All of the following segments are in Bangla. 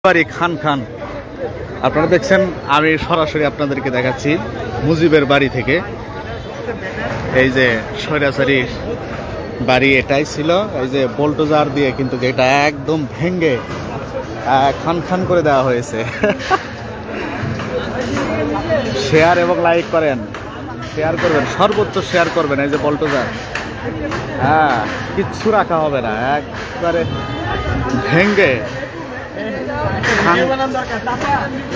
বাড়ি খান খান আপনারা দেখছেন। আমি সরাসরি আপনাদেরকে দেখাচ্ছি মুজিবের বাড়ি থেকে। এই যে স্বৈরাচারী বাড়ি এটাই ছিল। এই যে বোল্টোজার দিয়ে কিন্তু এটা একদম ভেঙে খান খান করে দেওয়া হয়েছে। শেয়ার এবং লাইক করেন, শেয়ার করবেন, সর্বোচ্চ শেয়ার করবেন। এই যে বোল্টোজার, হ্যাঁ, কিচ্ছু রাখা হবে না, একবারে ভেঙে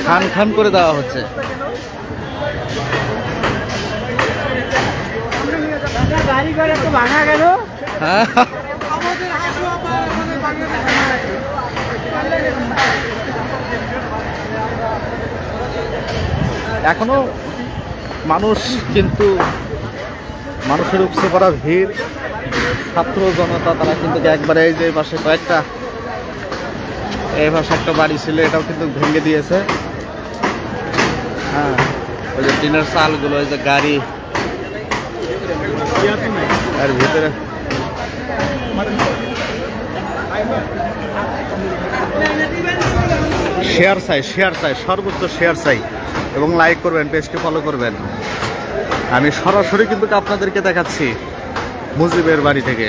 খান খান করে দেওয়া হচ্ছে। এখনো মানুষ, কিন্তু মানুষের উপচে পড়া ভিড়, ছাত্র জনতা, তারা কিন্তু একবারে এই যে পাশে কয়েকটা, এই পাশে একটা বাড়ি ছিল, এটাও কিন্তু ভেঙে দিয়েছে। হ্যাঁ, ওই যে টিনের চালগুলো, ওই যে গাড়ি, এর ভিতরে শেয়ার চাই, শেয়ার চাই, সর্বোচ্চ শেয়ার চাই এবং লাইক করবেন, পেজটি ফলো করবেন। আমি সরাসরি কিন্তু আপনাদেরকে দেখাচ্ছি মুজিবের বাড়ি থেকে।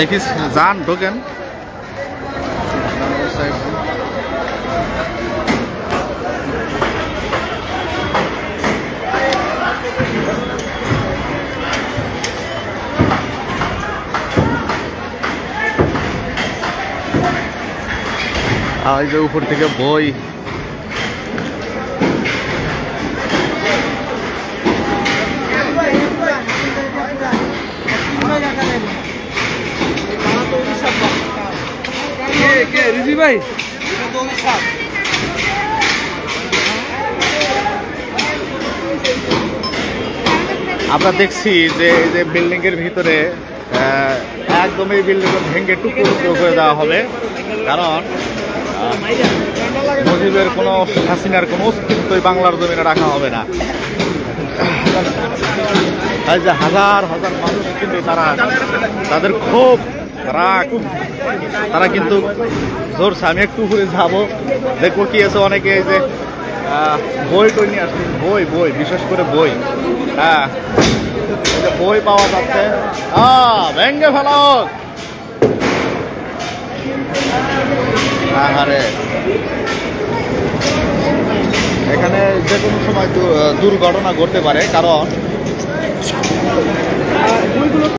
দেখিস, যান, ঢোকেন। এই যে উপর থেকে বই, ভাই আমরা দেখছি যে এই যে বিল্ডিং এর ভিতরে একদম এই বিল্ডিং ভেঙে টুকরো টুকরো করে দেওয়া হবে, কারণ মুজিবের কোনো, হাসিনার কোনো অস্তিত্বই বাংলার জমিনে রাখা হবে না। এই যে হাজার হাজার মানুষ কিন্তু তাদের ক্ষোভ, রাগ, তারা কিন্তু জোরছে। আমি একটু ঘুরে যাবো, দেখবো কি আছে। অনেকে এই যে বই টই নিয়ে আসছে, বই বই বিশেষ করে বই, হ্যাঁ, বই পাওয়া যাচ্ছে। ভেঙ্গে ফেলো, আরে এখানে যে কোনো সময় দুর্ঘটনা ঘটতে পারে, কারণ